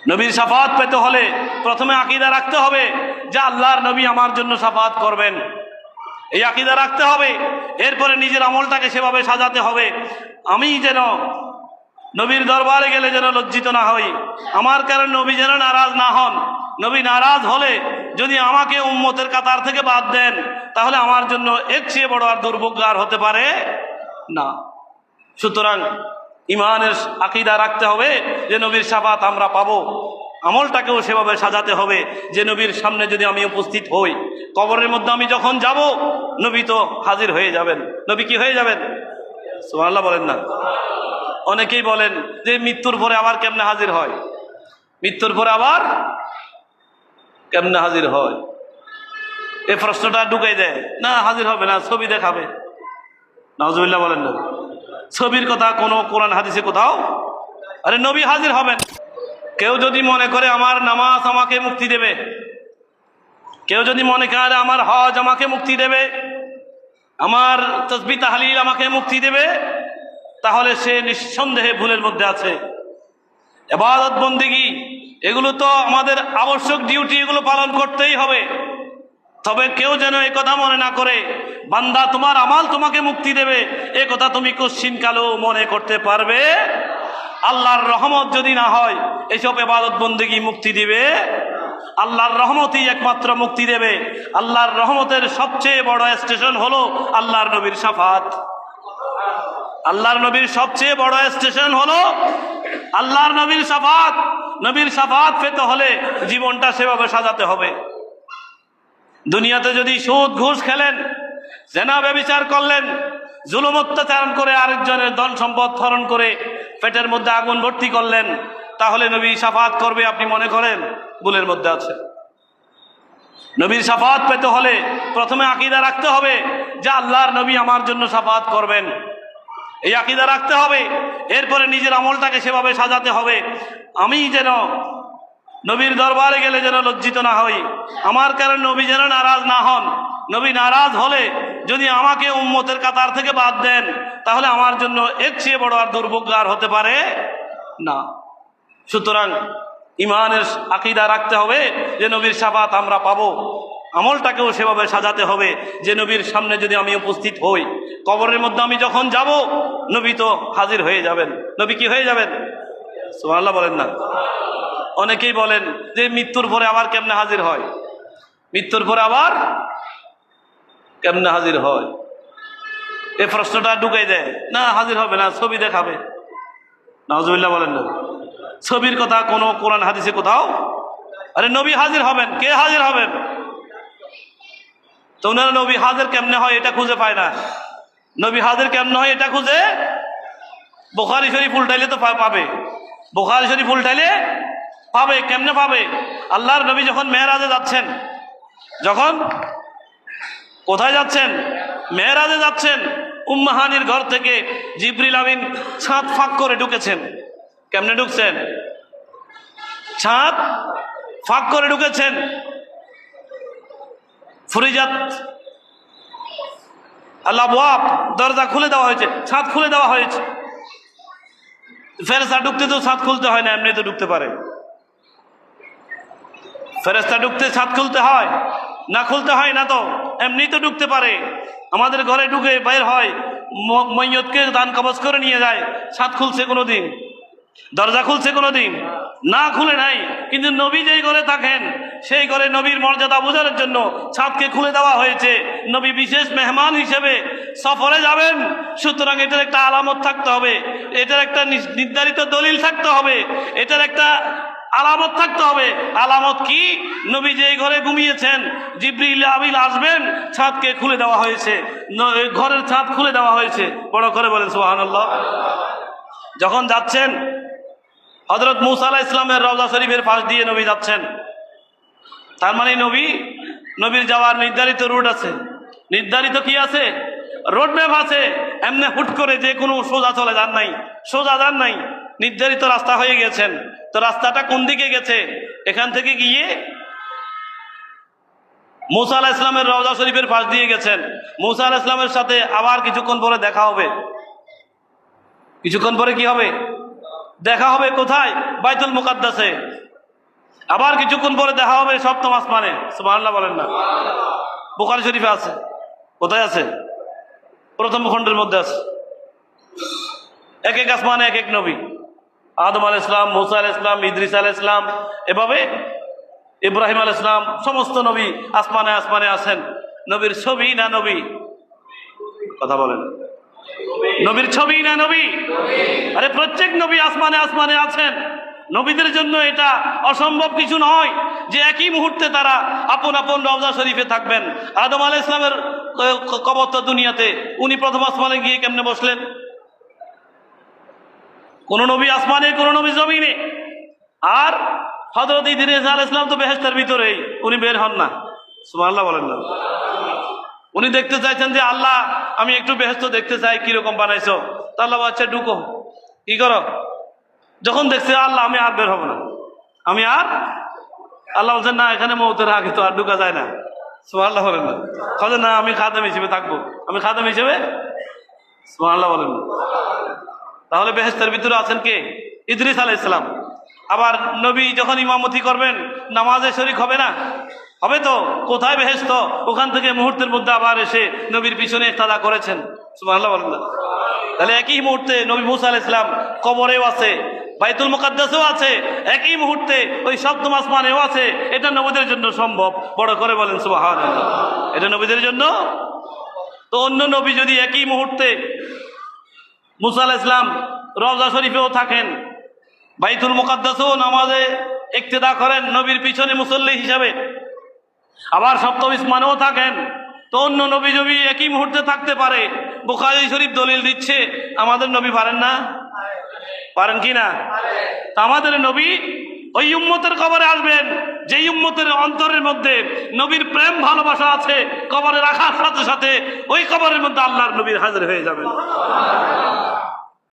নবীর শাফাত পেতে হলে প্রথমে আকীদা রাখতে হবে যে আল্লাহর নবী আমার জন্য শাফাত করবেন। এই আকীদা রাখতে হবে। এরপরে নিজের আমলটাকে সেভাবে সাজাতে হবে, আমি যেন নবীর দরবারে গেলে যেন লজ্জিত না হই, আমার কারণে নবী যেন নারাজ না হন। নবী নারাজ হলে যদি আমাকে উম্মতের কাতার থেকে বাদ দেন, তাহলে আমার জন্য এর চেয়ে বড় আর দুর্ভোগ আর হতে পারে না। সুতরাং ইমানের আকীদা রাখতে হবে যে নবীর শাফাত আমরা পাবো। আমলটাকেও সেভাবে সাজাতে হবে যে নবীর সামনে যদি আমি উপস্থিত হই, কবরের মধ্যে আমি যখন যাব, নবী তো হাজির হয়ে যাবেন। নবী কি হয়ে যাবেন? সুবহানাল্লাহ বলেন না। অনেকেই বলেন যে মৃত্যুর পরে আবার কেমনে হাজির হয়, মৃত্যুর পরে আবার কেমনে হাজির হয়, এই প্রশ্নটা ঢুকাই দেয়। না, হাজির হবে না, ছবি দেখাবে। নাউজুবিল্লাহ বলেন না। ছবির কথা কোনো কোরআন হাদিসে কোথাও, আরে নবী হাজির হবেন। কেউ যদি মনে করে আমার নামাজ আমাকে মুক্তি দেবে, কেউ যদি মনে করে আমার হজ আমাকে মুক্তি দেবে, আমার তাসবিহ তাহলিল আমাকে মুক্তি দেবে, তাহলে সে নিঃসন্দেহে ভুলের মধ্যে আছে। ইবাদত বন্দেগী এগুলো তো আমাদের আবশ্যক ডিউটি, এগুলো পালন করতেই হবে। তবে কেউ যেন এই কথা মনে না করে বান্দা তোমার আমাল তোমাকে মুক্তি দেবে, এ কথা তুমি কোশ্চিন কালেও মনে করতে পারবে। আল্লাহর রহমত যদি না হয় এসব ইবাদত বন্দেগী মুক্তি দিবে। আল্লাহর রহমতই একমাত্র মুক্তি দেবে। আল্লাহর রহমতের সবচেয়ে বড় স্টেশন হলো আল্লাহর নবীর শাফাত। আল্লাহর নবীর সবচেয়ে বড় স্টেশন হলো আল্লাহর নবীর শাফাত। নবীর শাফাত পেতে হলে জীবনটা সেভাবে সাজাতে হবে। দুনিয়াতে যদি সুদ ঘুষ খেলেন, জেনা ব্যভিচার করলেন, জুলুম অত্যাচার করে আরেকজনের ধন সম্পদ হরণ করে পেটের মধ্যে আগুন ভর্তি করলেন, তাহলে নবী শাফাত করবে আপনি মনে করেন? ভুলের মধ্যে আছে। নবীর শাফাত পেতে হলে প্রথমে আকীদা রাখতে হবে যে আল্লাহর নবী আমার জন্য শাফাত করবেন। এই আকীদা রাখতে হবে। এরপরে নিজের আমলটাকে সেভাবে সাজাতে হবে, আমি যেন নবীর দরবারে গেলে যেন লজ্জিত না হই, আমার কারণে নবী যেন নারাজ না হন। নবী নারাজ হলে যদি আমাকে উম্মতের কাতার থেকে বাদ দেন, তাহলে আমার জন্য এর চেয়ে বড় আর দুর্ভোগ আর হতে পারে না। সুতরাং ইমানের আকীদা রাখতে হবে যে নবীর শাফাত আমরা পাবো। আমলটাকেও সেভাবে সাজাতে হবে যে নবীর সামনে যদি আমি উপস্থিত হই, কবরের মধ্যে আমি যখন যাব, নবী তো হাজির হয়ে যাবেন। নবী কি হয়ে যাবেন? সুবহানাল্লাহ বলেন না। অনেকেই বলেন যে মৃত্যুর পরে আবার কেমনে হাজির হয়, মৃত্যুর পরে আবার কেমনে হাজির হয়, এই প্রশ্নটা ঢুকাই দেয়। না, হাজির হবে না, ছবি দেখাবে। নাউজুবিল্লাহ বলেন না। ছবির কথা কোনো কোরআন হাদিসে কোথাও, আরে নবী হাজির হবেন। কে হাজির হবেন? তো ওনারা নবী হাজির কেমনে হয় এটা খুঁজে পায় না। নবী হাজির কেমনে হয় এটা খুঁজে বুখারী শরীফ উল্টাইলে তো পাবে। বুখারী শরীফ উল্টাইলে পাবে। কেমনে পাবে? আল্লাহর নবী যখন মেরাজে যাচ্ছেন, যখন কোথায় যাচ্ছেন? মেরাজে যাচ্ছেন, উম্মাহানির ঘর থেকে জিবরিল আমিন ছাদ ফাঁক করে ঢুকেছেন। কেমনে ঢুকছেন? ছাদ ফাঁক করে ঢুকেছেন। ফুরিজাত আল্লাহ আবওয়াব, দরজা খুলে দেওয়া হয়েছে, ছাদ খুলে দেওয়া হয়েছে। ফেরেশতা ঢুকতে তো ছাদ খুলতে হয় না, এমনি তো ঢুকতে পারে। ফেরেশতা ঢুকতে ছাদ খুলতে হয় না? খুলতে হয় না তো, এমনি তো ঢুকতে পারে। আমাদের ঘরে ঢুকে বের হয়, ময়্যতকে দান কবজ করে নিয়ে যায়, ছাদ খুলছে কোনোদিন? দরজা খুলছে কোনোদিন? না, খুলে নাই। কিন্তু নবী যেই ঘরে থাকেন সেই ঘরে নবীর মর্যাদা বোঝানোর জন্য ছাদকে খুলে দেওয়া হয়েছে। নবী বিশেষ মেহমান হিসেবে সফরে যাবেন, সুতরাং এটার একটা আলামত থাকতে হবে, এটার একটা নির্ধারিত দলিল থাকতে হবে, এটার একটা আলামত থাকতে হবে। আলামত কি? নবী যেই ঘরে ঘুমিয়েছেন জিবরিল আমিন আসবেন, ছাদকে খুলে দেওয়া হয়েছে, ঘরের ছাদ খুলে দেওয়া হয়েছে। বড় করে বলেন সুবহানাল্লাহ। যখন যাচ্ছেন হযরত মূসা আলাইহিস সালামের রওজা শরীফের পাশ দিয়ে নবী যাচ্ছেন, তার মানে নবীর যাওয়ার নির্ধারিত রুট আছে, নির্ধারিত কি আছে? রোড ম্যাপ আছে। এমনি হুট করে যে কোনো সোজা চলে যান নাই, সোজা যান নাই, নির্ধারিত রাস্তা হয়ে গেছেন। তো রাস্তাটা কোন দিকে গেছে? এখান থেকে গিয়ে মূসা আলাইহিস সালামের রওজা শরীফের পাশ দিয়ে গেছেন। মূসা আলাইহিস সালামের সাথে আবার কিছুক্ষণ পরে দেখা হবে। কিছুক্ষণ পরে কি হবে? দেখা হবে কোথায়? বাইতুল মুকাদ্দাসে। আবার কিছুক্ষণ পরে দেখা হবে সপ্তম আসমানে, সুবহানাল্লাহ বলেন না? বুখারী শরীফে আছে। কোথায় আছে? প্রথম খণ্ডের মধ্যে আছে। এক এক আসমানে এক এক নবী, আদম আলাইহিস সালাম, মূসা আলাইহিস সালাম, ইদ্রিস আলাইহিস সালাম, এভাবে ইব্রাহিম আলাইহিস সালাম, সমস্ত নবী আসমানে আসমানে আছেন। নবীর ছবি না নবী? কথা বলেন, নবীর ছবি না নবী? আরে প্রত্যেক নবী আসমানে আসমানে আছেন। নবীদের জন্য এটা অসম্ভব কিছু নয় যে একই মুহূর্তে তারা আপন আপন রওজা শরীফে থাকবেন। আদম আলাইহিস সালামের কবর তো দুনিয়াতে, উনি প্রথম আসমানে গিয়ে কেমনে বসলেন? কোন নবী আসমানে, কোন নবী জমিনে। আর হযরত ইদ্রিস আলাইহিস সালাম তো বেহেশতের ভিতরেই, উনি বের হন না। সুবহানাল্লাহ বলেন না? উনি দেখতে চাইছেন যে আল্লাহ আমি একটু বেহেশত দেখতে চাই, কিরকম বানাইছো। তা আল্লাহ বাচ্চা ঢুকো, কি করো? যখন দেখছে আল্লাহ আমি আর বের হবো না, আমি আর, আল্লাহ বলছেন না এখানে মৌতের আগে তো আর ঢুকা যায় না। সুবহানাল্লাহ বলেন না? বলেন না আমি খাদেম হিসেবে থাকবো, আমি খাদেম হিসেবে। সুবহানাল্লাহ বলেন না? তাহলে বেহেশতের ভিতরে আছেন কে? ইদ্রিস আলাইহিস সালাম। আবার নবী যখন ইমামতি করবেন নামাজে শরীক হবে না? হবে তো। কোথায় বেহেশত? ওখান থেকে মুহূর্তের মধ্যে আবার এসে নবীর পিছনে ইক্তাদা করেছেন। সুবহানাল্লাহ বলেন না? তাহলে একই মুহূর্তে নবী মূসা আলাইহিস সালাম কবরেও আছে, বাইতুল মুকাদ্দাসেও আছে, একই মুহূর্তে ওই সপ্তম আসমানেও আছে। এটা নবীদের জন্য সম্ভব। বড় করে বলেন সুবহানাল্লাহ। এটা নবীদের জন্য। তো অন্য নবী যদি একই মুহূর্তে মূসা আলাইহিস সালাম রওজা শরীফেও থাকেন, বাইতুল মুকাদ্দাসেও নামাজে ইক্তেদা করেন নবীর পিছনে মুসল্লি হিসাবে, আবার সপ্তম আসমানেও থাকেন, তো অন্য নবী যদি একই মুহূর্তে থাকতে পারে, বুখারী শরীফ দলিল দিচ্ছে, আমাদের নবী পারেন না? পারেন কি না? তা আমাদের নবী ওই উম্মতের কবরে আসবেন যেই উম্মতের অন্তরের মধ্যে নবীর প্রেম ভালোবাসা আছে, কবরে রাখার সাথে সাথে ওই কবরের মধ্যে আল্লাহর নবীর হাজির হয়ে যাবেন।